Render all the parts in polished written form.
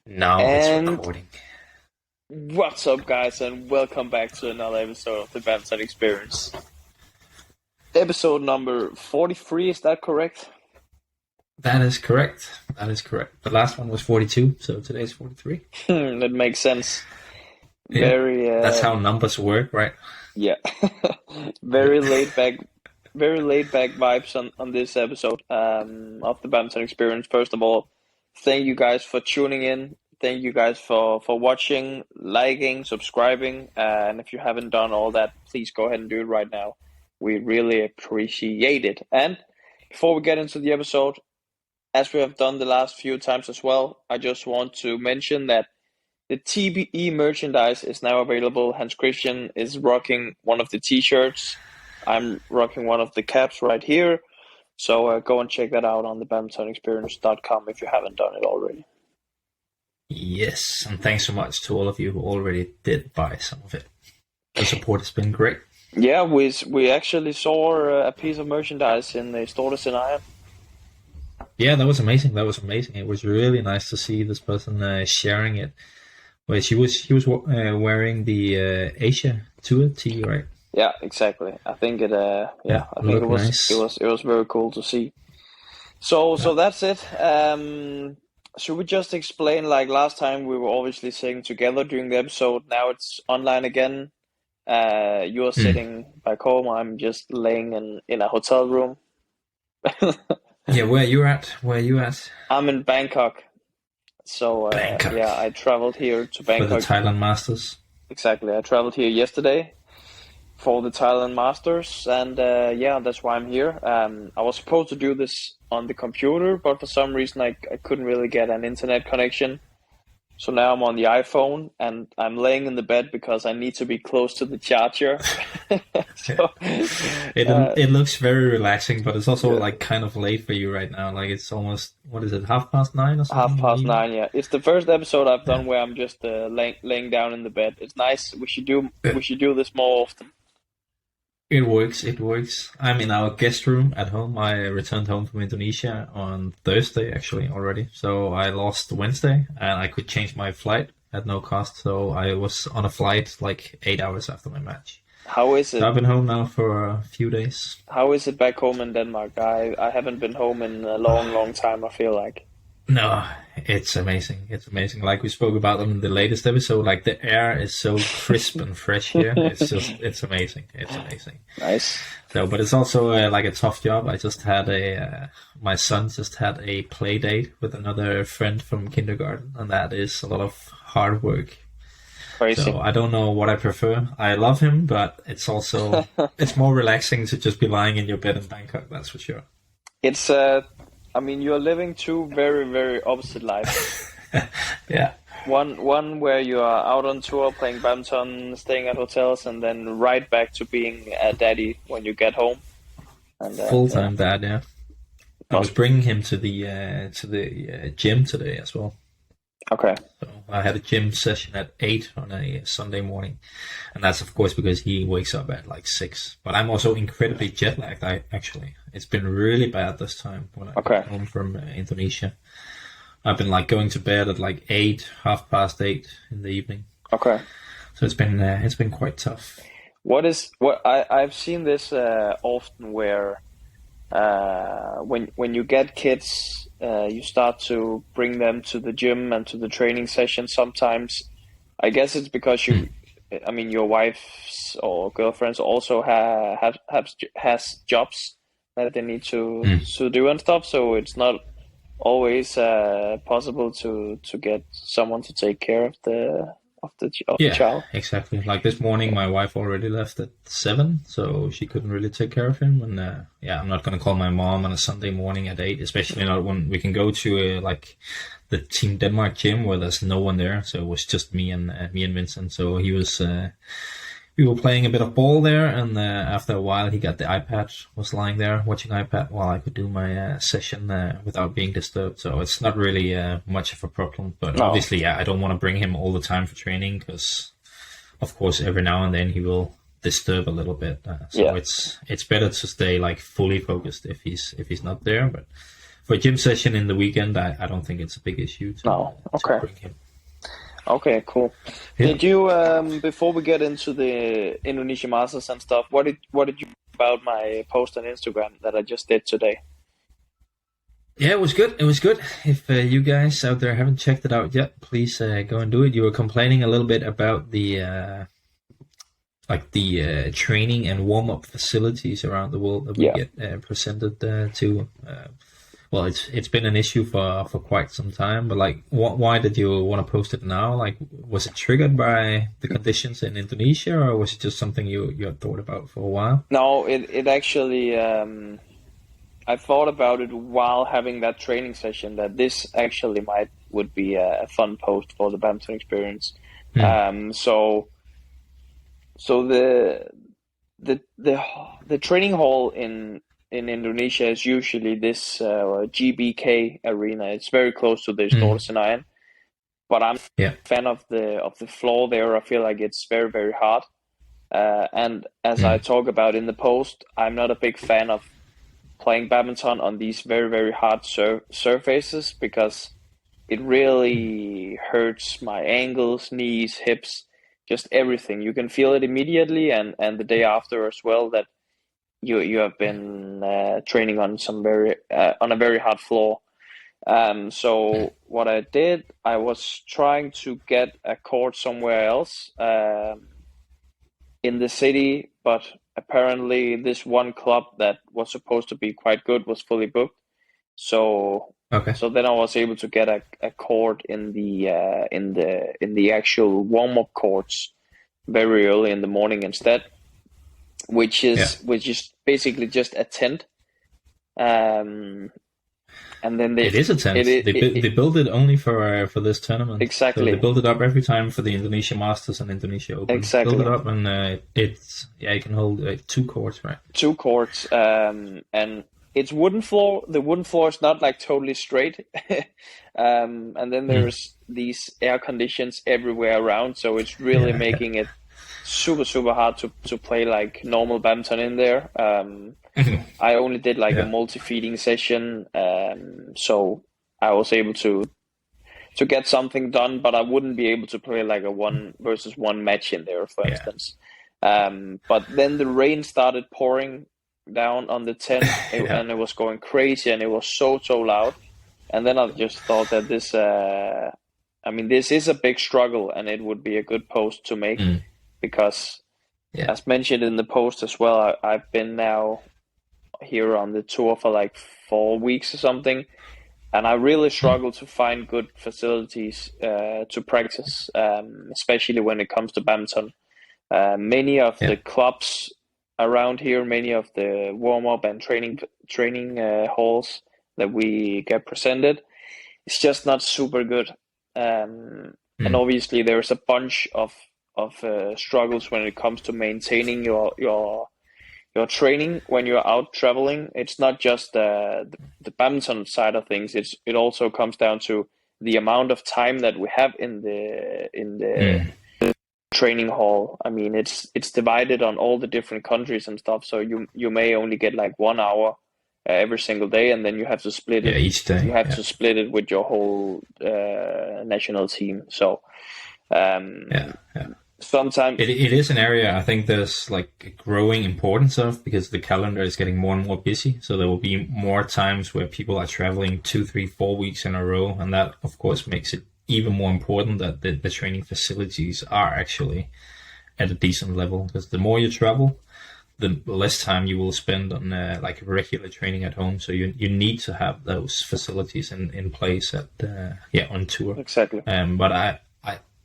Now it's And recording. what's up, guys, and welcome back to another episode of the Badminton Experience. Episode number 43, is that correct? That is correct. The last one was 42, so today's 43. That makes sense. Yeah, that's how numbers work, right? Yeah. Very laid back vibes on this episode of the Badminton Experience. First of all, thank you guys for tuning in. Thank you guys for watching, liking, subscribing, and if you haven't done all that, please go ahead and do it right now. We really appreciate it. And before we get into the episode, as we have done the last few times as well, I just want to mention that the TBE merchandise is now available. Hans Christian is rocking one of the t-shirts. I'm rocking one of the caps right here. So go and check that out on the badmintonexperience.com if you haven't done it already. Yes, and thanks so much to all of you who already did buy some of it. The support has been great. Yeah, we actually saw a piece of merchandise in the Istora Senayan. Yeah, that was amazing. It was really nice to see this person sharing it. Well, he was wearing the Asia Tour tee, right? Yeah, exactly. I think it. I think it was nice. It was very cool to see. So that's it. Should we just explain? Like last time, we were obviously sitting together during the episode. Now it's online again. You're sitting back home. I'm just laying in a hotel room. Yeah, where you at? I'm in Bangkok. So Bangkok. Yeah, I traveled here to Bangkok for the Thailand Masters. Exactly. I traveled here yesterday for the Thailand Masters, and that's why I'm here. I was supposed to do this on the computer, but for some reason I couldn't really get an internet connection. So now I'm on the iPhone, and I'm laying in the bed because I need to be close to the charger. It looks very relaxing, but it's also like kind of late for you right now. Like it's almost, what is it, 9:30 or something? 9:30, yeah. It's the first episode I've done where I'm just laying down in the bed. It's nice. We should do this more often. It works. I'm in our guest room at home. I returned home from Indonesia on Thursday, actually, already. So I lost Wednesday, and I could change my flight at no cost. So I was on a flight like 8 hours after my match. How is it? So I've been home now for a few days. How is it back home in Denmark? I haven't been home in a long time, I feel like. No, it's amazing. Like we spoke about in the latest episode, like the air is so crisp and fresh here. It's amazing. Nice. So, but it's also like a tough job. I just had my son just had a play date with another friend from kindergarten, and that is a lot of hard work. Crazy. So I don't know what I prefer. I love him, but it's also, it's more relaxing to just be lying in your bed in Bangkok, that's for sure. It's you're living two very, very opposite lives. Yeah. One where you are out on tour playing badminton, staying at hotels, and then right back to being a daddy when you get home. And, full-time dad, yeah. I was bringing him to the gym today as well. Okay. So I had a gym session at 8 on a Sunday morning, and that's of course because he wakes up at like 6. But I'm also incredibly jet lagged. It's been really bad this time when I got home from Indonesia. I've been like going to bed at like 8, 8:30 in the evening. Okay. So it's been quite tough. I've seen this often where when you get kids. You start to bring them to the gym and to the training session sometimes. I guess it's because your wife or girlfriends also has jobs that they need to do and stuff. So it's not always possible to get someone to take care of the child. Exactly. Like this morning, my wife already left at 7, so she couldn't really take care of him. And I'm not going to call my mom on a Sunday morning at 8, especially not when we can go to like the Team Denmark gym where there's no one there. So it was just me and Vincent. So he was. We were playing a bit of ball there, and after a while he got the iPad, was lying there watching iPad while I could do my session without being disturbed. So it's not really much of a problem. But obviously, I don't want to bring him all the time for training because, of course, every now and then he will disturb a little bit. It's better to stay like fully focused if he's not there. But for a gym session in the weekend, I don't think it's a big issue No. to Okay. bring him. Okay, cool. Yeah. Did you before we get into the Indonesia Masters and stuff, what did you think about my post on Instagram that I just did today? Yeah, it was good. It was good. If you guys out there haven't checked it out yet, please go and do it. You were complaining a little bit about the training and warm up facilities around the world that we Yeah. get presented to. Well, it's been an issue for quite some time. But like, why did you want to post it now? Like, was it triggered by the conditions in Indonesia, or was it just something you had thought about for a while? No, it actually I thought about it while having that training session that this actually would be a fun post for the badminton experience. So the training hall in Indonesia is usually this GBK arena. It's very close to the Istora Senayan, but I'm a fan of the floor there. I feel like it's very, very hard. And as I talk about in the post, I'm not a big fan of playing badminton on these very, very hard surfaces because it really hurts my ankles, knees, hips, just everything. You can feel it immediately and the day after as well that you have been training on on a very hard floor. So what I did, I was trying to get a court somewhere else in the city, but apparently this one club that was supposed to be quite good was fully booked. So then I was able to get a court in the actual warm up courts very early in the morning instead, which is basically just a tent. And then it is a tent. They build it only for this tournament. Exactly. So they build it up every time for the Indonesia Masters and Indonesia Open. Exactly. Build it up and you can hold 2 courts, right? 2 courts, and it's wooden floor. The wooden floor is not like totally straight, and then there's these air conditions everywhere around, so it's really making it super, super hard to play like normal badminton in there. I only did like a multi-feeding session, so I was able to get something done, but I wouldn't be able to play like a 1-versus-1 match in there, for instance. But then the rain started pouring down on the tent, and it was going crazy, and it was so loud. And then I just thought that this is a big struggle, and it would be a good post to make because, as mentioned in the post as well, I've been now here on the tour for like 4 weeks or something, and I really struggle to find good facilities to practice, especially when it comes to badminton. Many of the clubs around here, many of the warm-up and training halls that we get presented, it's just not super good. And obviously there's a bunch of struggles when it comes to maintaining your training when you're out traveling. It's not just the badminton side of things. It also comes down to the amount of time that we have in the training hall. I mean, it's divided on all the different countries and stuff. So you may only get like 1 hour every single day, and then you have to split it each day. You have to split it with your whole national team. So sometimes it is an area I think there's like a growing importance of, because the calendar is getting more and more busy. So there will be more times where people are traveling 2, 3, 4 weeks in a row, and that of course makes it even more important that the training facilities are actually at a decent level, because the more you travel, the less time you will spend on like regular training at home. So you need to have those facilities in place at on tour. Exactly. But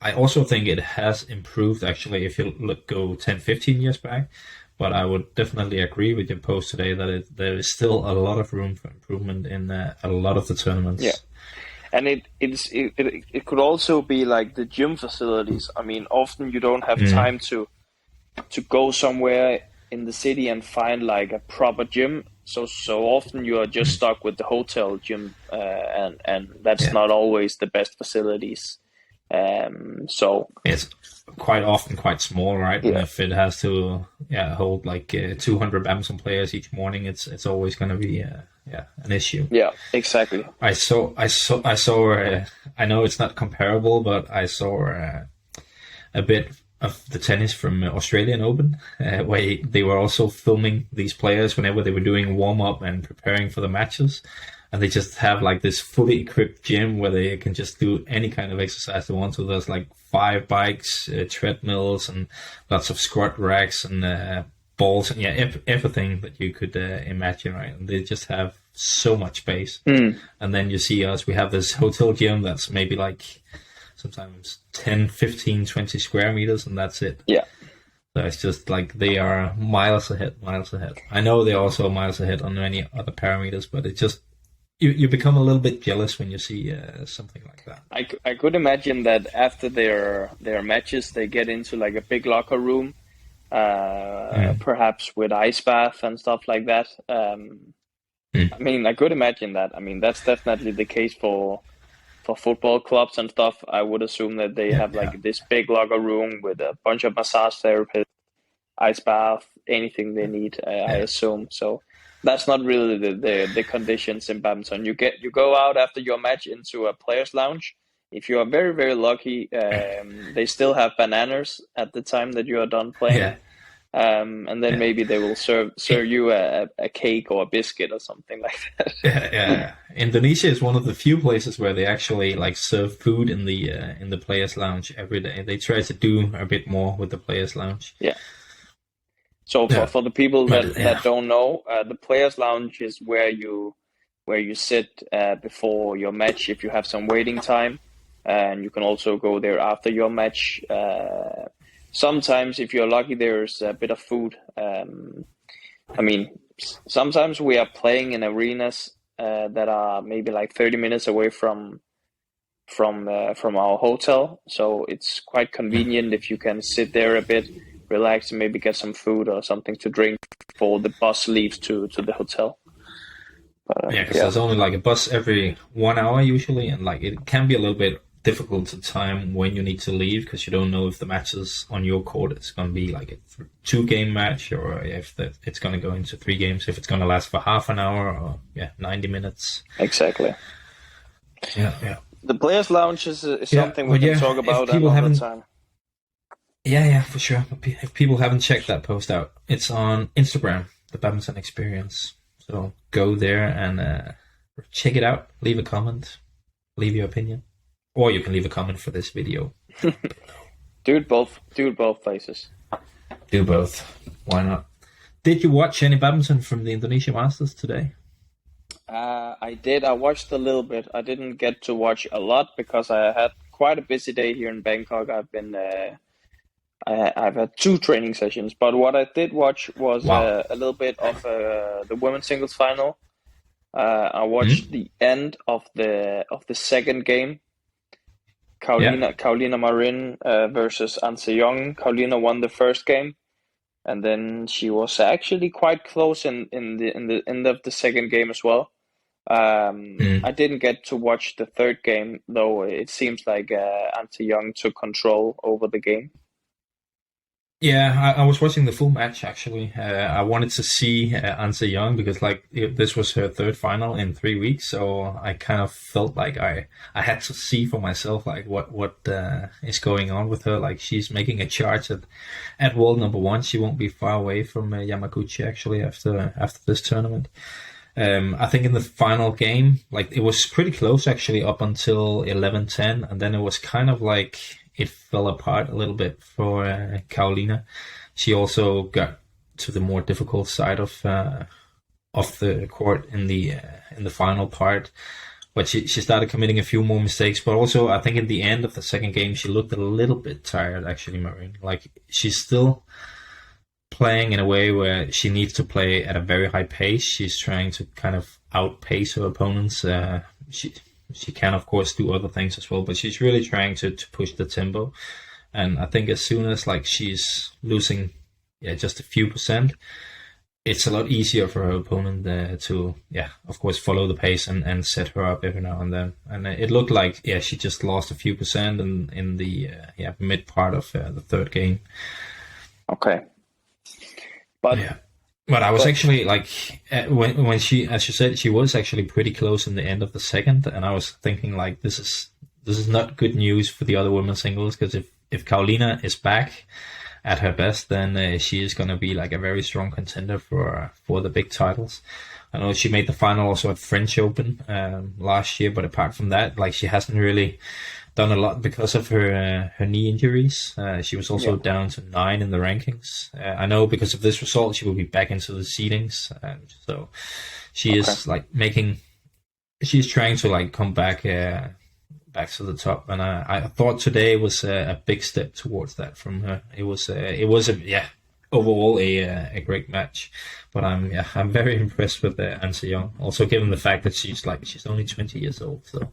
I also think it has improved actually if you go 10, 15 years back. But I would definitely agree with your post today that there is still a lot of room for improvement in a lot of the tournaments. Yeah. And it could also be like the gym facilities. I mean, often you don't have time to go somewhere in the city and find like a proper gym. So often you are just stuck with the hotel gym, and that's not always the best facilities. So it's quite often quite small, right? Yeah. And if it has to hold like 200 badminton players each morning, it's always going to be an issue. Yeah, exactly. I saw. I know it's not comparable, but I saw a bit of the tennis from Australian Open, where they were also filming these players whenever they were doing warm up and preparing for the matches, and they just have like this fully equipped gym where they can just do any kind of exercise they want to. There's like 5 bikes, treadmills, and lots of squat racks and balls, and everything that you could imagine, right? And they just have so much space. And then you see us, we have this hotel gym that's maybe like sometimes 10, 15, 20 square meters, and that's it. Yeah. So it's just like they are miles ahead. I know they're also miles ahead on many other parameters, but it just, you become a little bit jealous when you see something like that. I could imagine that after their matches, they get into like a big locker room, perhaps with ice bath and stuff like that. I mean, I could imagine that. I mean, that's definitely the case for football clubs and stuff. I would assume that they have like this big locker room with a bunch of massage therapists, ice bath, anything they need. I assume so. That's not really the conditions in badminton. You go out after your match into a players' lounge. If you are very, very lucky, they still have bananas at the time that you are done playing. Yeah. And then maybe they will serve you a cake or a biscuit or something like that. Yeah. Indonesia is one of the few places where they actually like serve food in the players' lounge every day. They try to do a bit more with the players' lounge. Yeah. So for the people that don't know, the players' lounge is where you sit before your match if you have some waiting time, and you can also go there after your match. Sometimes, if you're lucky, there's a bit of food. I mean, sometimes we are playing in arenas that are maybe like 30 minutes away from our hotel, so it's quite convenient if you can sit there a bit, relax, and maybe get some food or something to drink before the bus leaves to the hotel. Because there's only like a bus every 1 hour usually, and like it can be a little bit difficult to time when you need to leave because you don't know if the matches on your court is going to be like a 2-game match or if it's going to go into 3 games, if it's going to last for half an hour or 90 minutes. Exactly. Yeah. The players' lounge is something we can talk about another time. Yeah, for sure. If people haven't checked that post out, it's on Instagram, the Badminton Experience. So go there and check it out. Leave a comment. Leave your opinion. Or you can leave a comment for this video. Do it both places. Do both. Why not? Did you watch any badminton from the Indonesia Masters today? I did. I watched a little bit. I didn't get to watch a lot because I had quite a busy day here in Bangkok. I've had 2 training sessions, but what I did watch was a little bit of the women's singles final. I watched the end of the second game. Carolina Marin versus An Se-young. Carolina won the first game, and then she was actually quite close in the end of the second game as well. I didn't get to watch the third game, though. It seems like An Se-young took control over the game. Yeah, I was watching the full match actually. I wanted to see An Se-young because this was her third final in 3 weeks, so I kind of felt like I had to see for myself like what is going on with her. Like she's making a charge at world number 1. She won't be far away from Yamaguchi actually after this tournament. I think in the final game, like it was pretty close actually up until 11-10, and then it was kind of like it fell apart a little bit for Carolina. She also got to the more difficult side of the court in the final part, but she started committing a few more mistakes. But also, I think in the end of the second game, she looked a little bit tired. Actually, Marin, like she's still playing in a way where she needs to play at a very high pace. She's trying to kind of outpace her opponents. She can, of course, do other things as well, but she's really trying to push the tempo. And I think as soon as like she's losing just a few percent, it's a lot easier for her opponent to, of course, follow the pace and set her up every now and then. And it looked like, she just lost a few percent in the mid part of the third game. Okay. But I was actually like, when she, as you said, she was actually pretty close in the end of the second, and I was thinking like, this is not good news for the other women's singles, because if Carolina is back at her best, then she is going to be like a very strong contender for the big titles. I know she made the final also at French Open last year, but apart from that, like, she hasn't really done a lot because of her knee injuries. She was also down to 9 in the rankings. I know because of this result, she will be back into the seedings. So she is like she's trying to like come back to the top. And I thought today was a big step towards that from her. It was overall a great match. But I'm very impressed with An Se-young. Also, given the fact that she's only 20 years old. So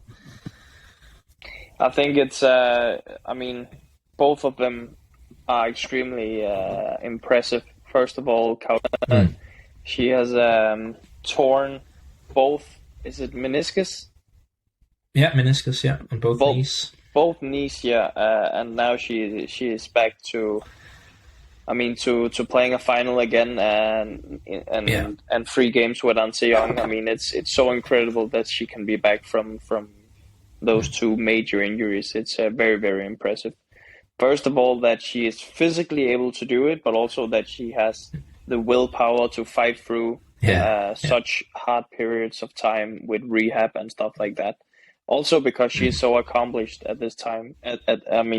I think it's, both of them are extremely impressive. First of all, Carolina, she has torn both, is it meniscus? Yeah, meniscus, on both knees. Both knees, and now she is back to playing a final again and 3 games with An Se-young. I mean, it's so incredible that she can be back from those 2 major injuries. It's very, very impressive. First of all, that she is physically able to do it, but also that she has the willpower to fight through such hard periods of time with rehab and stuff like that. Also because she is so accomplished at this time.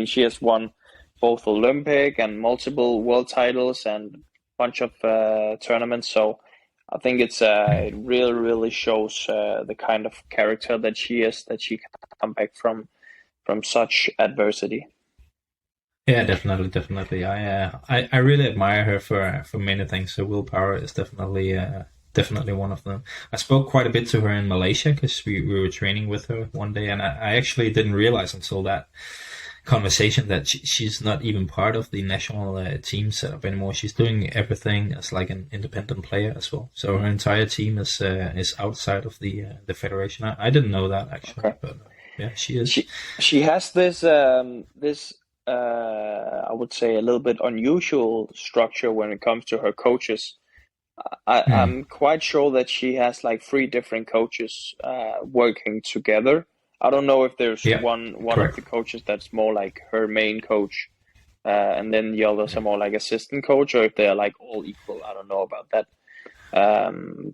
She has won both Olympic and multiple world titles and a bunch of tournaments. So I think it really, really shows the kind of character that she is, that she can come back from such adversity. Yeah, definitely. I really admire her for many things. Her willpower is definitely one of them. I spoke quite a bit to her in Malaysia because we were training with her one day, and I actually didn't realize until that conversation that she's not even part of the national team setup anymore. She's doing everything as like an independent player as well. So her entire team is outside of the federation. I didn't know that actually, but she is. She has this I would say a little bit unusual structure when it comes to her coaches. I'm quite sure that she has like 3 different coaches working together. I don't know if there's one of the coaches that's more like her main coach, and then the others are more like assistant coach, or if they're like all equal. I don't know about that.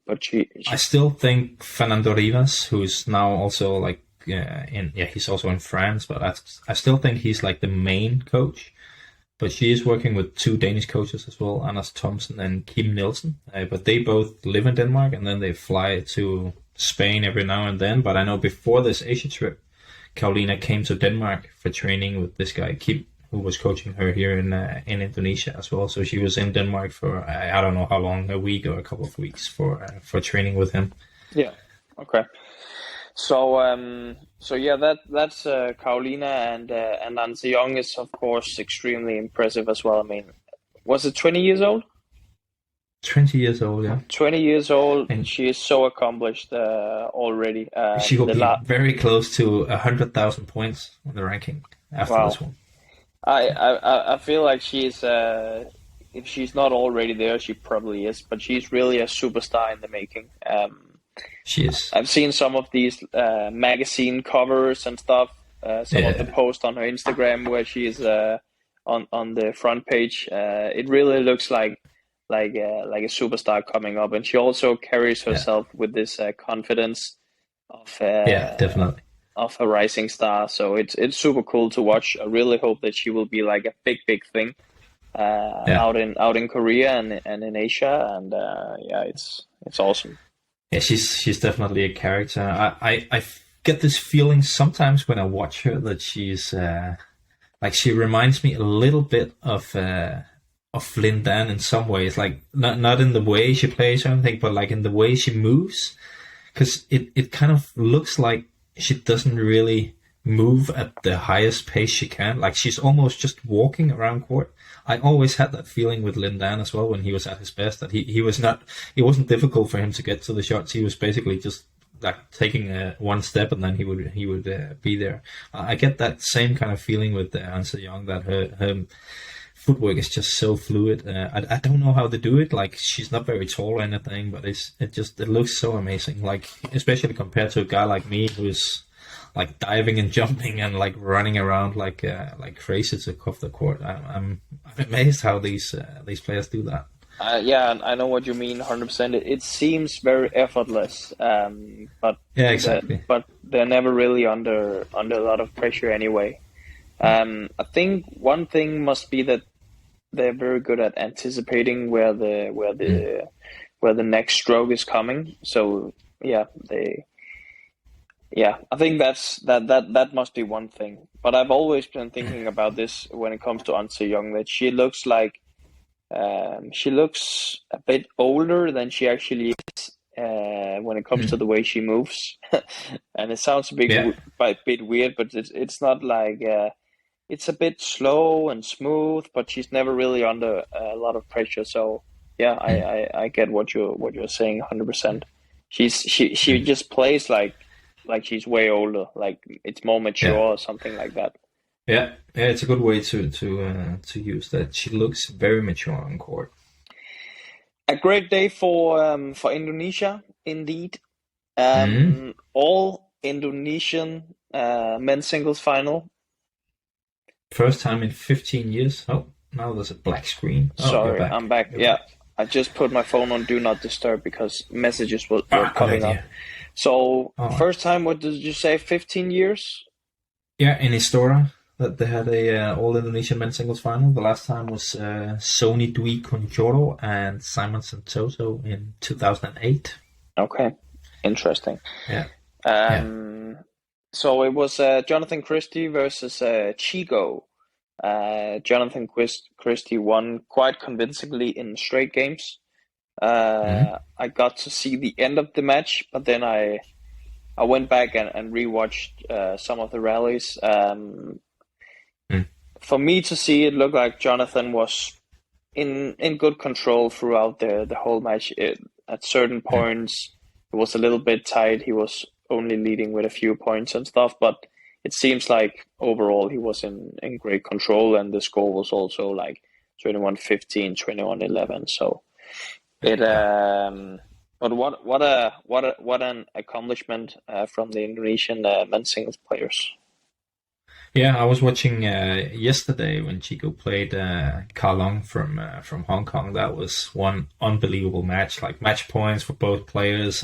But I still think Fernando Rivas, who's now also like he's also in France, but I still think he's like the main coach. But she is working with 2 Danish coaches as well, Anders Thomsen and Kim Nielsen. But they both live in Denmark, and then they fly to Spain every now and then. But I know before this Asia trip, Carolina came to Denmark for training with this guy Kim, who was coaching her here in Indonesia as well. So she was in Denmark for I don't know how long, a week or a couple of weeks for training with him. Yeah. Okay. So that's Carolina, and An Se-young is of course extremely impressive as well. I mean, was it 20 years old? 20 years old, yeah. 20 years old, and she is so accomplished already. She will be very close to 100,000 points on the ranking after this one. I feel like she's if she's not already there, she probably is. But she's really a superstar in the making. She is. I've seen some of these magazine covers and stuff. Some of the posts on her Instagram where she's on the front page. It really looks like a superstar coming up, and she also carries herself with this confidence of definitely of a rising star. So it's super cool to watch. I really hope that she will be like a big thing out in Korea and in Asia, and it's awesome. Yeah, she's definitely a character. I get this feeling sometimes when I watch her that she's like, she reminds me a little bit of Lin Dan in some ways, like not in the way she plays or anything, but like in the way she moves, because it kind of looks like she doesn't really move at the highest pace she can. Like she's almost just walking around court. I always had that feeling with Lin Dan as well when he was at his best, that he was not, it wasn't difficult for him to get to the shots. He was basically just like taking one step and then he would be there. I get that same kind of feeling with Anse Young, that her footwork is just so fluid. I don't know how to do it. Like she's not very tall or anything, but it looks so amazing. Like especially compared to a guy like me who's like diving and jumping and like running around like crazy to cover the court. I'm amazed how these players do that. Yeah, I know what you mean, 100%. It seems very effortless, but yeah, exactly. But they're never really under a lot of pressure anyway. I think one thing must be that they're very good at anticipating where the next stroke is coming. So yeah, I think that must be one thing. But I've always been thinking about this when it comes to Anse Young, that she looks a bit older than she actually is when it comes to the way she moves. And it sounds a bit weird, but it's not like it's a bit slow and smooth, but she's never really under a lot of pressure. So yeah, I get what you're saying 100%. She just plays like she's way older, like it's more mature or something like that. Yeah, it's a good way to use that. She looks very mature on court. A great day for Indonesia, indeed. All Indonesian men's singles final. First time in 15 years. Oh, now there's a black screen. Oh, sorry, I'm back. Yeah, I just put my phone on Do Not Disturb because messages were coming up. So first time, what did you say? 15 years? Yeah, in Istora that they had a all Indonesian men's singles final. The last time was Sony Dwi Kunchoro and Simon Santoso in 2008. Okay, interesting. Yeah. So it was Jonathan Christie versus Chico. Jonathan Christie won quite convincingly in straight games. I got to see the end of the match, but then I went back and rewatched some of the rallies. For me to see, it looked like Jonathan was in good control throughout the whole match. At certain points, it was a little bit tight. He was only leading with a few points and stuff, but it seems like overall he was in great control, and the score was also like 21-15, 21-11. So it but what an accomplishment from the Indonesian men's singles players. Yeah, I was watching yesterday when Chico played Kalong from Hong Kong. That was one unbelievable match, like match points for both players,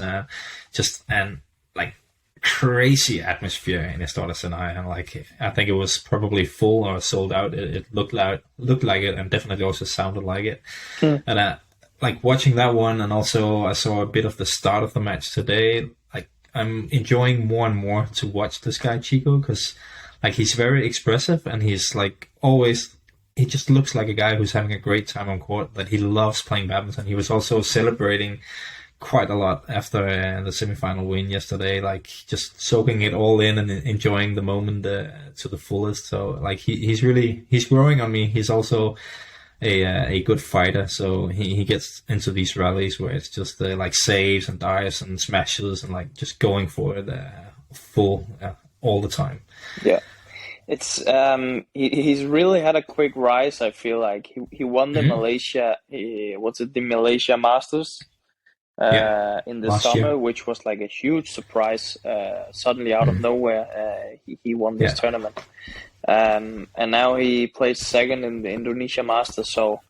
just and like crazy atmosphere in Istora Senayan. Like I think it was probably full or sold out. It looked like it, and definitely also sounded like it. And like watching that one, and also I saw a bit of the start of the match today. Like I'm enjoying more and more to watch this guy Chico, because like he's very expressive, and he's like always, he just looks like a guy who's having a great time on court, that he loves playing badminton. He was also celebrating quite a lot after the semifinal win yesterday, like just soaking it all in and enjoying the moment to the fullest. So like he's growing on me. He's also a good fighter, so he gets into these rallies where it's just like saves and dives and smashes and like just going for it full all the time. Yeah, it's he's really had a quick rise. I feel like he won the Malaysia the Malaysia Masters in the last summer year, which was like a huge surprise. Suddenly out of nowhere, he won this tournament, and now he plays second in the Indonesia Masters. So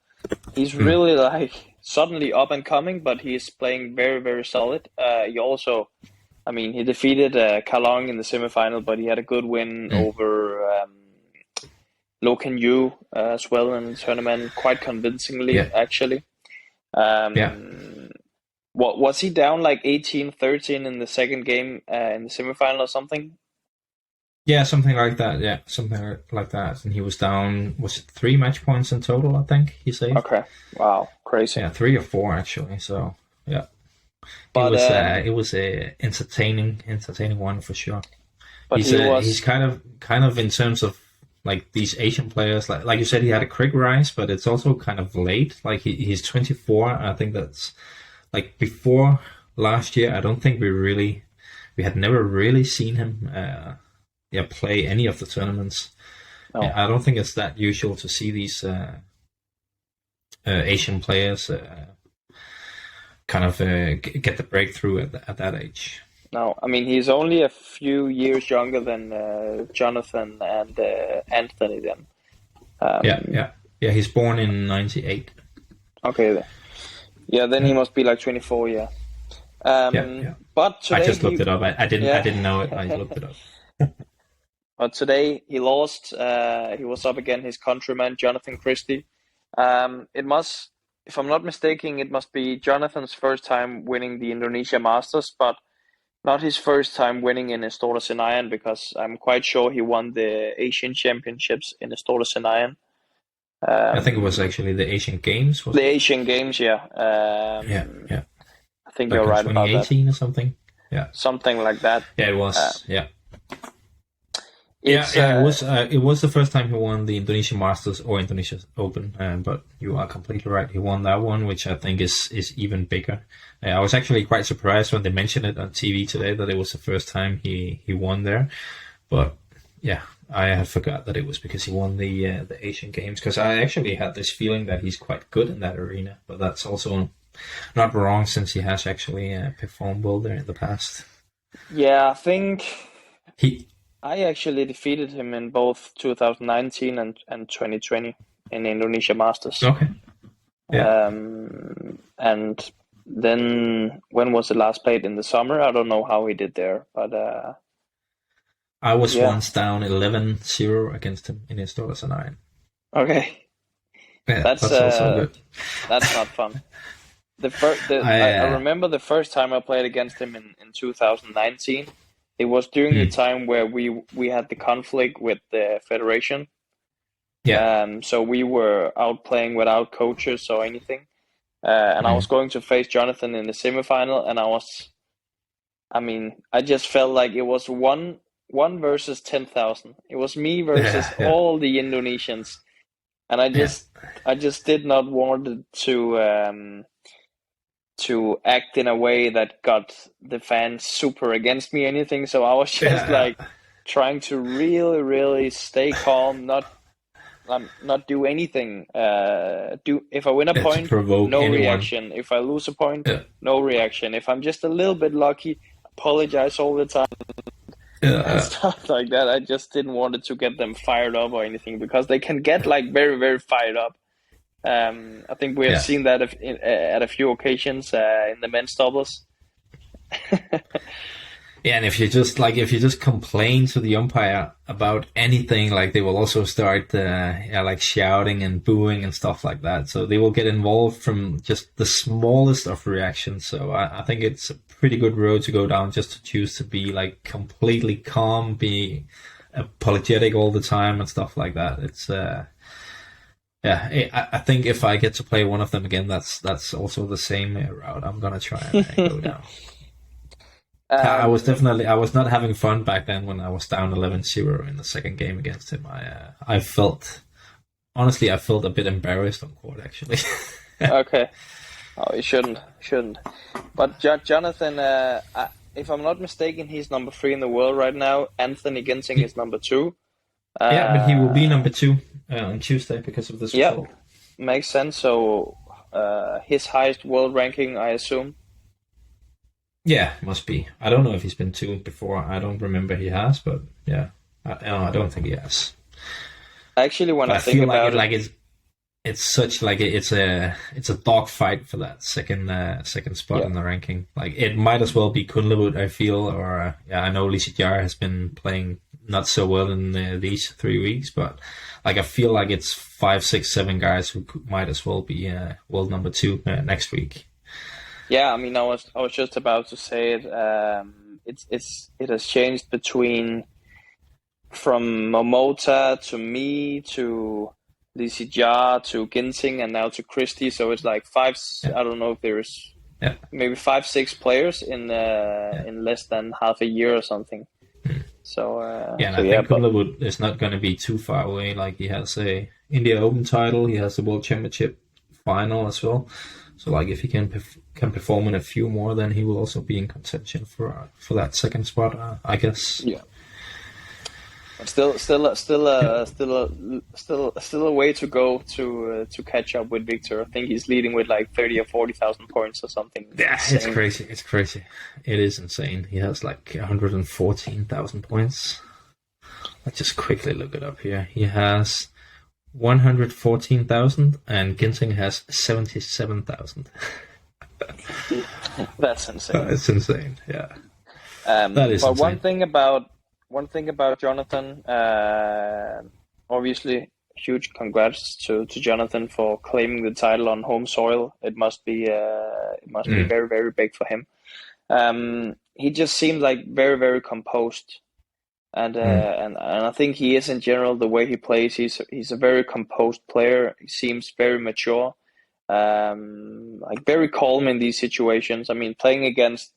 he's really like suddenly up and coming, but he's playing very, very solid. He also, I mean, he defeated Kalong in the semifinal, but he had a good win over Lo Ken Yu as well in the tournament, quite convincingly, actually. What was he down like 18-13 in the second game in the semifinal or something? Yeah, something like that. Yeah, something like that. And he was down, was it 3 match points in total, I think he saved? Okay. Wow. Crazy. Yeah, 3 or 4 actually. So, yeah. But it was a entertaining one for sure. but he's kind of in terms of like these Asian players, like you said, he had a quick rise, but it's also kind of late. Like he's 24. I think that's like before last year. I don't think we had never really seen him play any of the tournaments. No. I don't think it's that usual to see these Asian players kind of get the breakthrough at that age. No, I mean he's only a few years younger than Jonathan and Anthony then. Yeah. He's born in '98. Okay, yeah, then he must be like 24. Yeah. But today I just looked it up. I didn't know it. I looked it up. But today he lost. He was up against his countryman Jonathan Christie. It must, if I'm not mistaken, it must be Jonathan's first time winning the Indonesia Masters, but not his first time winning in Istora Senayan, because I'm quite sure he won the Asian Championships in Istora Senayan. I think it was actually the Asian Games. The Asian Games, yeah. Yeah. I think like you're right about that. 2018 or something. Yeah. Something like that. Yeah, it was. It was the first time he won the Indonesia Masters or Indonesia Open, but you are completely right. He won that one, which I think is even bigger. I was actually quite surprised when they mentioned it on TV today that it was the first time he won there. But yeah, I had forgot that it was because he won the Asian Games, because I actually had this feeling that he's quite good in that arena. But that's also not wrong, since he has actually performed well there in the past. Yeah, I think I actually defeated him in both 2019 and 2020 in Indonesia Masters. Okay. Yeah. And then when was the last played in the summer? I don't know how he did there, but I was once down 11-0 against him in Istora Senayan. Okay. Yeah, that's also good. That's not fun. I remember the first time I played against him in 2019. It was during the time where we had the conflict with the federation. Yeah. So we were out playing without coaches or anything. And I was going to face Jonathan in the semifinal, and I just felt like it was one versus 10,000. It was me versus all the Indonesians, and I just did not want to act in a way that got the fans super against me or anything. So I was just like trying to really, really stay calm, not do anything. If I win a point, no reaction. If I lose a point, no reaction. If I'm just a little bit lucky, apologize all the time. And stuff like that. I just didn't want it to get them fired up or anything, because they can get like very, very fired up. I think we have seen that at a few occasions in the men's doubles. Yeah, and if you just complain to the umpire about anything, like they will also start like shouting and booing and stuff like that. So they will get involved from just the smallest of reactions. So I think it's a pretty good road to go down, just to choose to be like completely calm, be apologetic all the time and stuff like that. It's I think if I get to play one of them again, that's also the same route I'm gonna try and go down. I was not having fun back then when I was down 11-0 in the second game against him. I felt a bit embarrassed on court, actually. Okay. Oh, you shouldn't. But Jonathan, if I'm not mistaken, he's number 3 in the world right now. Anthony Ginting is number 2. But he will be number 2 on Tuesday because of this result. Makes sense. So his highest world ranking, I assume. Yeah, must be. I don't know if he's been 2 before. I don't remember he has, but yeah, I don't think he has. Actually, when I think about it, it's such like it's a dogfight for that second spot in the ranking. Like it might as well be Kunlavut, I feel, or I know Lisi Jar has been playing not so well in these 3 weeks, but like I feel like it's 5, 6, 7 guys who might as well be world number 2 next week. Yeah, I mean, I was just about to say it. It has changed from Momota to me to Lisi Jar to Ginting and now to Christie. So it's like 5. I don't know if there's maybe 5, 6 players in less than half a year or something. So Yeah, and so I yeah, think but Kumla is not going to be too far away. Like he has a India Open title, he has the World Championship final as well. So like if he can perform in a few more, then he will also be in contention for that second spot, I guess. yeah. Yeah, Still a way to go to catch up with Victor. I think he's leading with like 30 or 40,000 points or something yeah, it's insane. crazy. It's crazy. It is insane. He has like 114,000 points. Let's just quickly look it up here. He has 114,000 and Ginting has 77,000. That's insane. It's insane. Yeah, that is But insane. one thing about Jonathan, obviously, huge congrats to Jonathan for claiming the title on home soil. It must be very very big for him. He just seems like very very composed, and I think he is in general the way he plays. He's a very composed player. He seems very mature, like very calm in these situations. I mean, playing against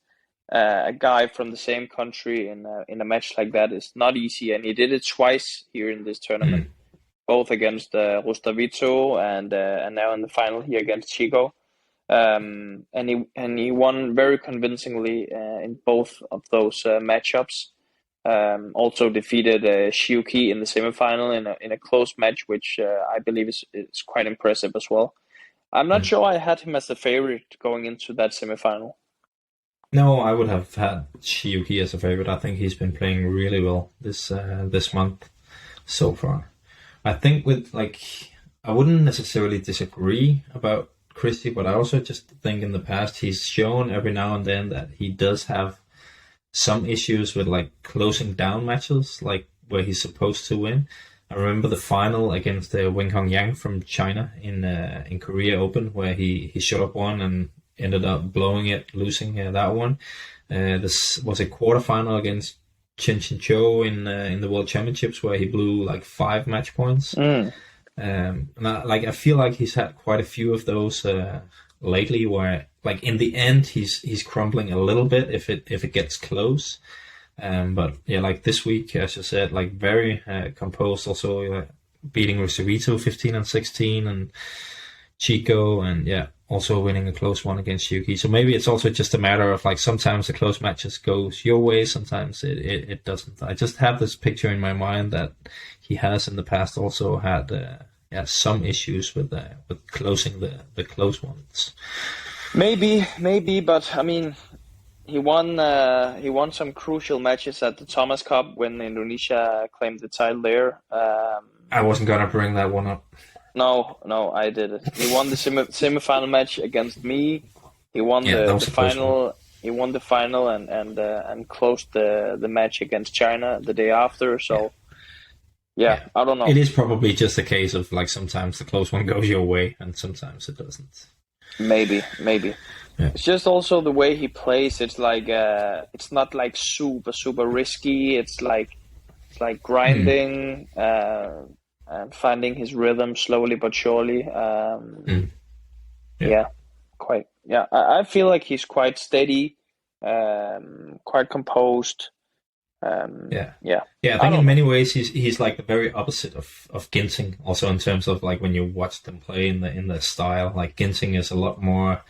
a guy from the same country in a match like that is not easy, and he did it twice here in this tournament, both against Rustavito and now in the final here against Chico. And he won very convincingly in both of those matchups. Also defeated Shiuki in the semifinal in a close match, which I believe is quite impressive as well. I'm not sure I had him as the favorite going into that semifinal. No, I would have had Shiuki as a favorite. I think he's been playing really well this month so far. I think I wouldn't necessarily disagree about Christie, but I also just think in the past he's shown every now and then that he does have some issues with like closing down matches, like where he's supposed to win. I remember the final against Wing Hong Yang from China in Korea Open, where he shot up one and ended up blowing it, losing that one. This was a quarterfinal against Chen Cho in the World Championships, where he blew like 5 match points. And I feel like he's had quite a few of those lately, where like in the end he's crumbling a little bit if it gets close. But yeah, like this week, as you said, like very composed. Also beating Rustavito 15-16 and Chico, and yeah, also winning a close one against Yuki. So maybe it's also just a matter of like sometimes the close matches goes your way, sometimes it doesn't. I just have this picture in my mind that he has in the past also had some issues with closing the close ones. Maybe, but I mean, he won some crucial matches at the Thomas Cup when Indonesia claimed the title there. I wasn't gonna bring that one up. No, I did it. He won the semifinal match against me. He won the final. He won the final and closed the match against China the day after. So yeah, I don't know. It is probably just a case of like sometimes the close one goes your way and sometimes it doesn't. Maybe. Yeah. It's just also the way he plays. It's like it's not like super risky. It's like grinding and finding his rhythm slowly but surely. I feel like he's quite steady, quite composed. I think in many ways he's like the very opposite of Ginting. Also in terms of like when you watch them play in the style, like Ginting is a lot more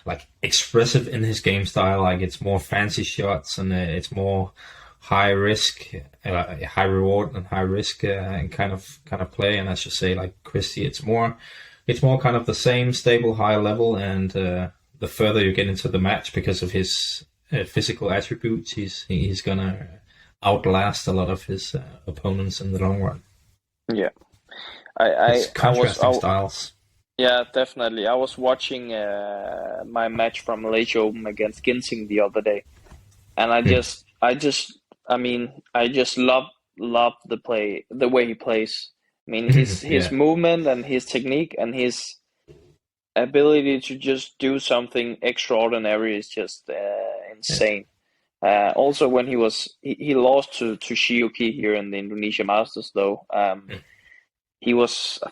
like expressive in his game style. Like it's more fancy shots and it's more high risk, high reward and high risk and kind of play. And as you say, like Christie, it's more kind of the same stable high level. And the further you get into the match, because of his physical attributes, he's gonna outlast a lot of his opponents in the long run. Yeah, it's contrasting styles. Yeah, definitely. I was watching my match from Malaysia Open against Ginting the other day, and I just love the way he plays. I mean, his movement and his technique and his ability to just do something extraordinary is just insane. Also, when he lost to Shiuki here in the Indonesia Masters, though, I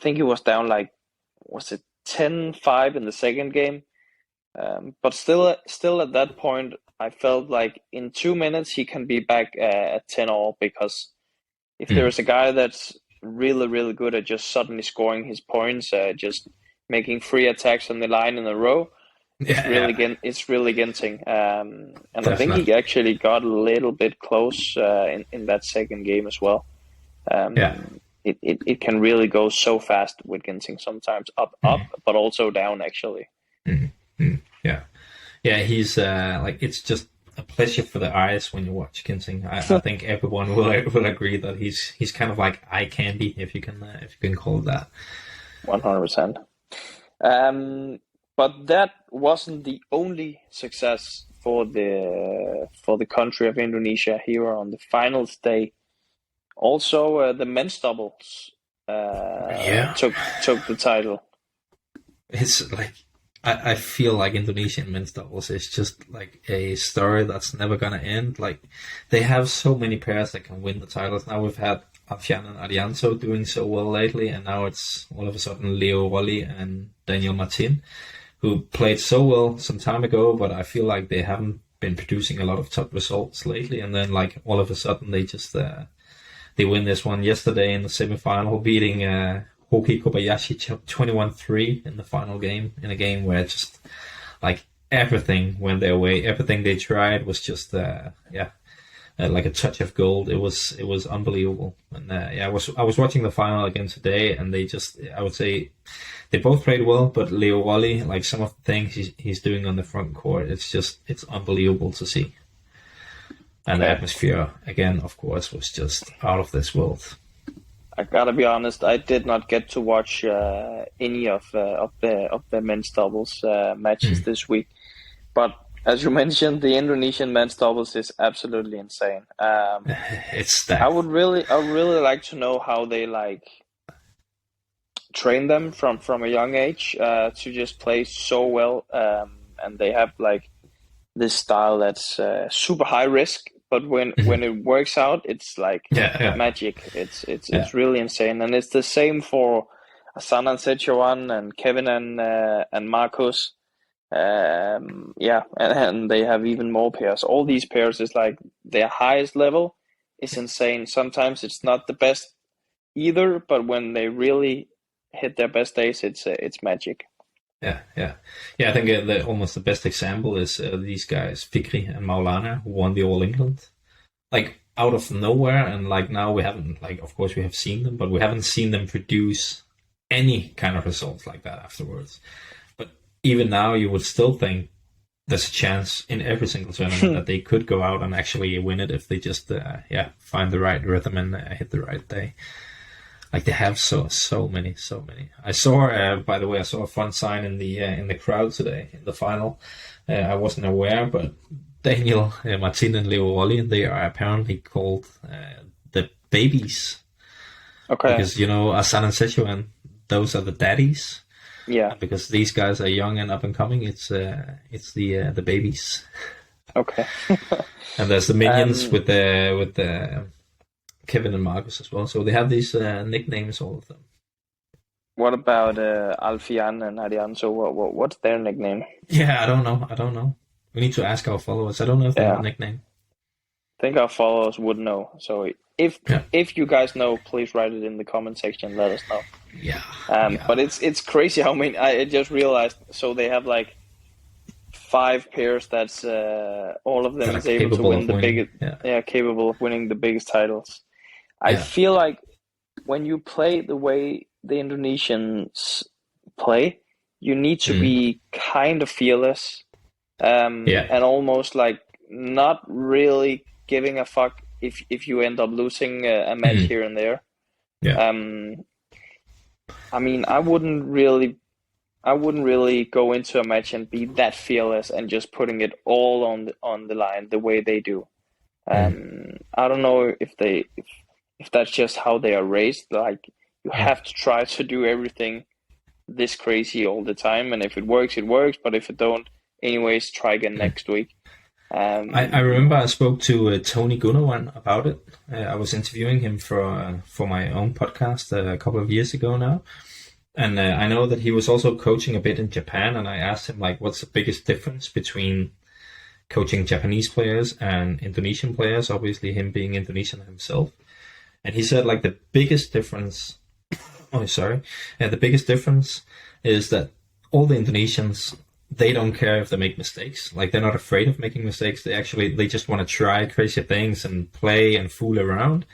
think he was down like, was it 10-5 in the second game? But still at that point, I felt like in 2 minutes he can be back at 10-all, because if Mm. there's a guy that's really, really good at just suddenly scoring his points, just making 3 attacks on the line in a row, Yeah, it's really Ginting. And I think he definitely. actually got a little bit close in that second game as well. Yeah. It can really go so fast with Ginting, sometimes up, Mm. but also down actually. Mm. Mm. Yeah. Yeah, he's like, it's just a pleasure for the eyes when you watch Ginseng. I think everyone will agree that he's kind of like eye candy, if you can call it that. 100%. Um, but that wasn't the only success for the country of Indonesia here on the finals day. Also, the men's doubles Yeah, took the title. it's like, I feel like Indonesian men's doubles is just like a story that's never gonna end. Like, they have so many pairs that can win the titles. Now we've had Alfian and Arianto doing so well lately, and now it's all of a sudden Leo Wally and Daniel Martin, who played so well some time ago, but I feel like they haven't been producing a lot of top results lately. And then, like, all of a sudden they just they win this one yesterday in the semifinal, beating Hoki Kobayashi 21-3 in the final game, in a game where just like everything went their way. Everything they tried was just like a touch of gold. It was unbelievable. And yeah, I was watching the final again today, and I would say they both played well, but Leo Wally, like, some of the things he's doing on the front court, it's unbelievable to see. And the Okay, atmosphere, again, of course, was just out of this world. I gotta be honest. I did not get to watch any of the men's doubles matches Mm. this week. But as you mentioned, the Indonesian men's doubles is absolutely insane. It's stacked. I would really like to know how they like train them from a young age to just play so well. And they have like this style that's super high risk, but when Mhm. it works out, it's like Yeah, yeah, magic. yeah, It's really insane, and it's the same for Asan and Sechuan and Kevin and Marcos. Yeah, and they have even more pairs. All these pairs is like their highest level is insane. Sometimes it's not the best either, but when they really hit their best days, it's magic. yeah, yeah. Yeah, I think almost the best example is these guys, Fikri and Maulana, who won the All England. Like, out of nowhere, and like, now we haven't, like, of course we have seen them, but we haven't seen them produce any kind of results like that afterwards. But even now, you would still think there's a chance in every single tournament that they could go out and actually win it if they just find the right rhythm and hit the right day. Like, they have so many. I saw, by the way, I saw a fun sign in the crowd today in the final. I wasn't aware, but Daniel, Martin, and Leo Wally, they are apparently called the babies, Okay, because Asan and Sechuan, those are the daddies. yeah, And because these guys are young and up and coming, it's the babies. okay. And there's the minions Um, with the Kevin and Marcus as well. So they have these nicknames, all of them. what about Alfian and Arianto? What's their nickname? Yeah, I don't know. We need to ask our followers. I don't know if they have a Yeah, nickname. I think our followers would know. So if Yeah, if you guys know, please write it in the comment section. Let us know. yeah, But yeah. it's crazy how many. I just realized. So they have like 5 pairs. That's all of them They're is like able to capable win of the winning. biggest. Yeah, Yeah, capable of winning the biggest titles. I yeah. feel like when you play the way the Indonesians play, you need to Mm. be kind of fearless, Yeah. and almost like not really giving a fuck if you end up losing a match Mm. here and there. Yeah. Um, I mean, I wouldn't really go into a match and be that fearless and just putting it all on the line the way they do. Mm. I don't know if that's just how they are raised. Like, you Yeah. have to try to do everything this crazy all the time, and if it works, it works. But if it don't, anyways, try again Mm. next week. I Um, remember I spoke to Tony Gunawan about it. I was interviewing him for my own podcast a couple of years ago now, and I know that he was also coaching a bit in Japan. And I asked him, like, what's the biggest difference between coaching Japanese players and Indonesian players, obviously him being Indonesian himself. And he said like the biggest difference, the biggest difference is that all the Indonesians, they don't care if they make mistakes. Like they're not afraid of making mistakes. They just want to try crazy things and play and fool around,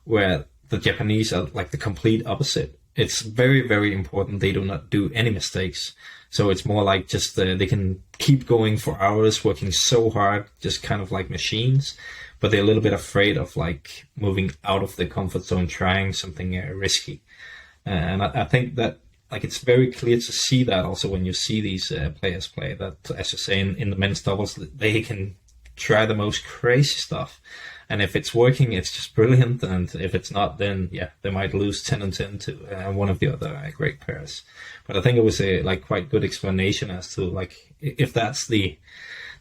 where the Japanese are like the complete opposite. It's very, very important they do not do any mistakes. So it's more like just they can keep going for hours, working so hard, just kind of like machines, but they're a little bit afraid of like moving out of their comfort zone, trying something risky. And I think that like it's very clear to see that also when you see these players play, that, as you say, in the men's doubles, they can try the most crazy stuff. And if it's working, it's just brilliant. And if it's not, then yeah, they might lose 10-10 to one of the other great pairs. But I think it was a like quite good explanation as to like if that's the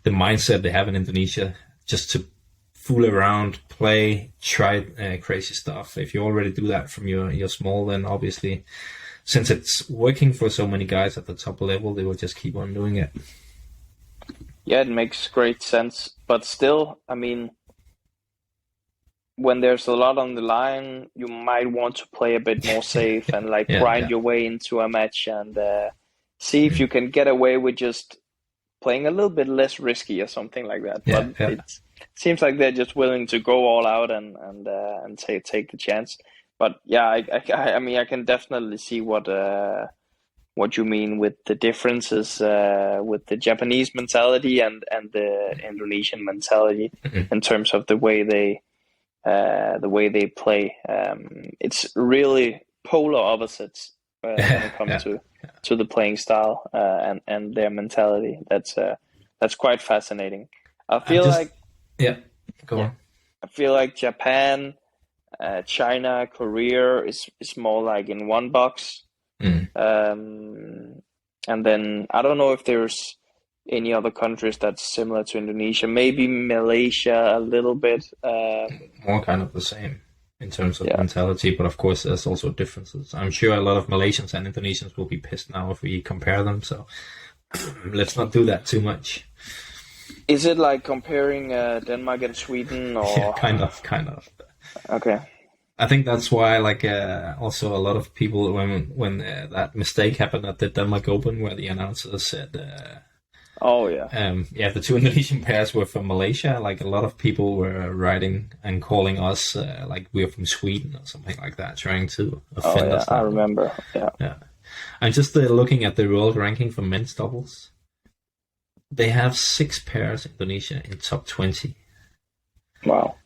mindset they have in Indonesia, just to fool around, play, try crazy stuff. If you already do that from your small, then obviously, since it's working for so many guys at the top level, they will just keep on doing it. Yeah, it makes great sense. But still, I mean, when there's a lot on the line, you might want to play a bit more safe and like grind your way into a match and see if you can get away with just playing a little bit less risky or something like that. It seems like they're just willing to go all out and take the chance. But yeah, I mean, I can definitely see what you mean with the differences with the Japanese mentality and the Indonesian mentality in terms of the way they play. It's really polar opposites when it comes to the playing style and their mentality. That's quite fascinating. I feel go on. I feel like Japan, China, Korea is more like in one box. And then I don't know if there's any other countries that's similar to Indonesia. Maybe Malaysia a little bit. More kind of the same in terms of mentality, but of course there's also differences. I'm sure a lot of Malaysians and Indonesians will be pissed now if we compare them, so let's not do that too much. Is it like comparing Denmark and Sweden, or yeah, kind of. Okay. I think that's why, like, also a lot of people, when that mistake happened at the Denmark Open, where the announcer said, the two Indonesian pairs were from Malaysia. Like, a lot of people were writing and calling us like we're from Sweden or something like that, trying to offend us. I remember. Yeah. I'm just looking at the world ranking for men's doubles. They have 6 pairs Indonesia in top 20. Wow.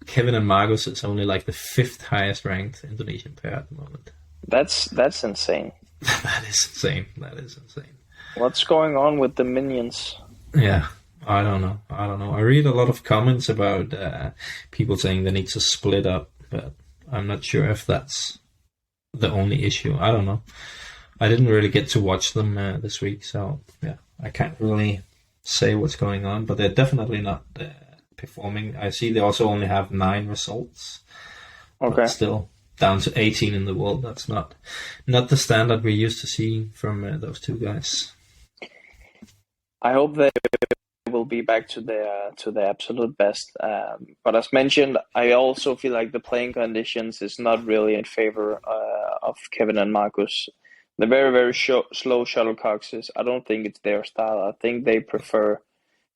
Kevin and Marcus is only like the 5th highest ranked Indonesian pair at the moment. That's insane. That is insane. What's going on with the minions? Yeah, I don't know. I read a lot of comments about people saying they need to split up, but I'm not sure if that's the only issue. I don't know. I didn't really get to watch them this week, so yeah, I can't really say what's going on, but they're definitely not performing. I see they also only have 9 results. Okay. Still down to 18 in the world. That's not the standard we're used to seeing from those two guys. I hope they will be back to their absolute best. But as mentioned, I also feel like the playing conditions is not really in favor of Kevin and Marcus. The very, very slow shuttlecocks I don't think it's their style. I think they prefer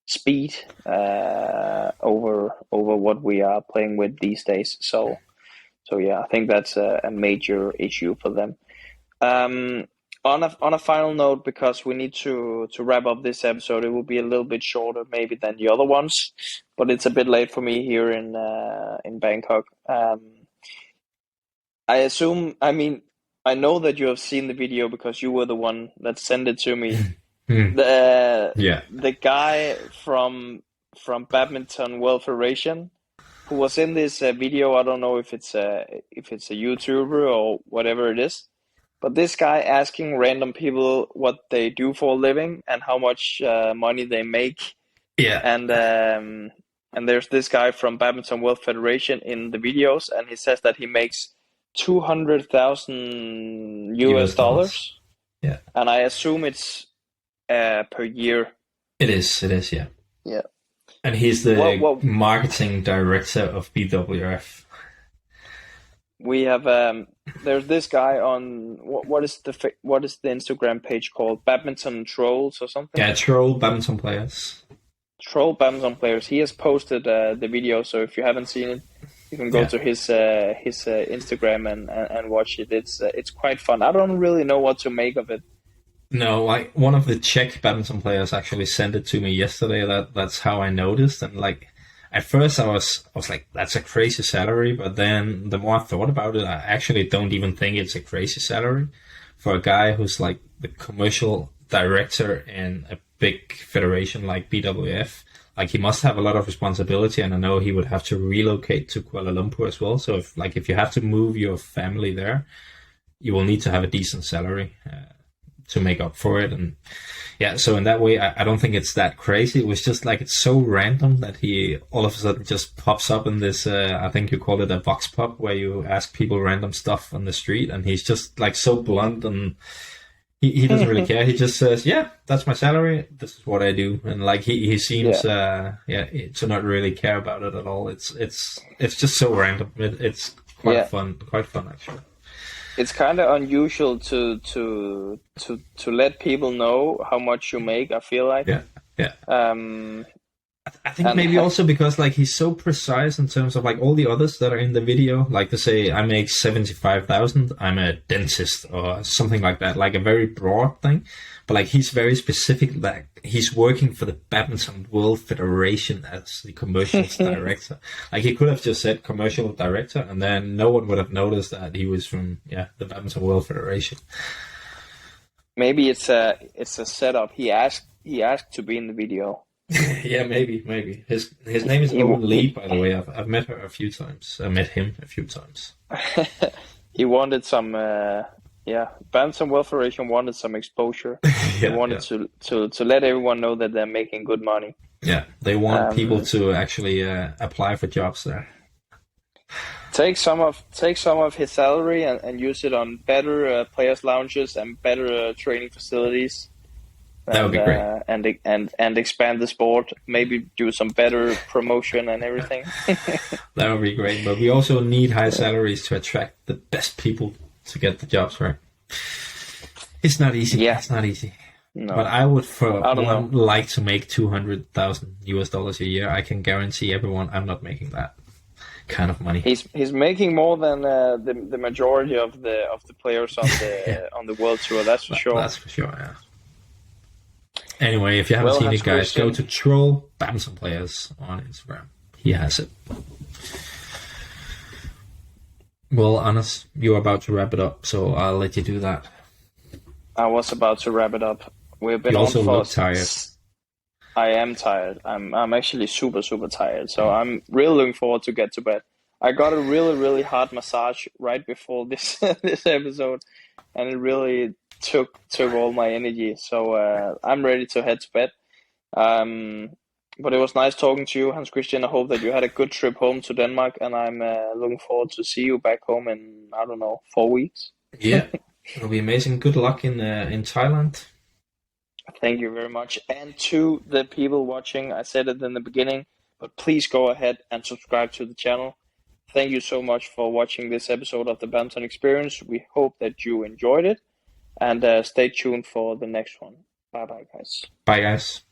speed over what we are playing with these days. So yeah, I think that's a major issue for them. On a final note, because we need to wrap up this episode, it will be a little bit shorter maybe than the other ones, but it's a bit late for me here in Bangkok. I know that you have seen the video because you were the one that sent it to me. The guy from Badminton World Federation who was in this video. I don't know if it's a YouTuber or whatever it is, but this guy asking random people what they do for a living and how much money they make. Yeah. And there's this guy from Badminton World Federation in the videos, and he says that he makes $200,000 US. Yeah. And I assume it's per year. It is, yeah. Yeah. And he's the What marketing director of BWF. we have there's this guy on what is the Instagram page called? Badminton Trolls or something? Yeah, troll badminton players. Troll Badminton Players. He has posted the video, so if you haven't seen it, you can go to his Instagram and watch it. It's quite fun. I don't really know what to make of it. No, like one of the Czech badminton players actually sent it to me yesterday. That's how I noticed, and like at first I was like, that's a crazy salary, but then the more I thought about it, I actually don't even think it's a crazy salary for a guy who's like the commercial director in a big federation like BWF. Like he must have a lot of responsibility, and I know he would have to relocate to Kuala Lumpur as well. So if you have to move your family there, you will need to have a decent salary to make up for it. And yeah, so in that way, I don't think it's that crazy. It was just like, it's so random that he all of a sudden just pops up in this, I think you call it a vox pop, where you ask people random stuff on the street, and he's just like so blunt, and he doesn't really care. He just says, yeah, that's my salary, this is what I do. And like he seems to not really care about it at all. It's just so random. It's quite fun actually. It's kind of unusual to let people know how much you make, I feel like. Yeah. I think maybe also because like he's so precise in terms of like all the others that are in the video, like to say I make 75,000, I'm a dentist or something like that, like a very broad thing. But like he's very specific, like he's working for the Badminton World Federation as the commercials director. Like he could have just said commercial director, and then no one would have noticed that he was from the Badminton World Federation. Maybe it's a setup. He asked to be in the video. Yeah, maybe. His name is Owen Lee, by the way. I've met her a few times. I met him a few times. He wanted some. Badminton World Federation wanted some exposure. They wanted to let everyone know that they're making good money. Yeah, they want people to actually apply for jobs there. Take some of his salary and use it on better players' lounges and better training facilities. That would be great. And expand the sport. Maybe do some better promotion and everything. That would be great. But we also need high salaries to attract the best people to get the jobs, right? It's not easy. Yeah. It's not easy. No. But I would like to make $200,000 a year. I can guarantee everyone I'm not making that kind of money. He's making more than the majority of the players on the on the world tour. That's for sure. That's for sure. Yeah. Anyway, if you haven't seen it, guys, go to Troll Badminton Players on Instagram. He has it. Well, Anders, you're about to wrap it up, so I'll let you do that. I was about to wrap it up. We've been you also on for look tired. I am tired. I'm actually super tired. So I'm really looking forward to get to bed. I got a really hard massage right before this this episode, and it really took all my energy. So I'm ready to head to bed. But it was nice talking to you, Hans Christian. I hope that you had a good trip home to Denmark, and I'm looking forward to see you back home in, I don't know, 4 weeks. Yeah, it'll be amazing. Good luck in Thailand. Thank you very much. And to the people watching, I said it in the beginning, but please go ahead and subscribe to the channel. Thank you so much for watching this episode of the Badminton Experience. We hope that you enjoyed it, and stay tuned for the next one. Bye-bye, guys. Bye, guys.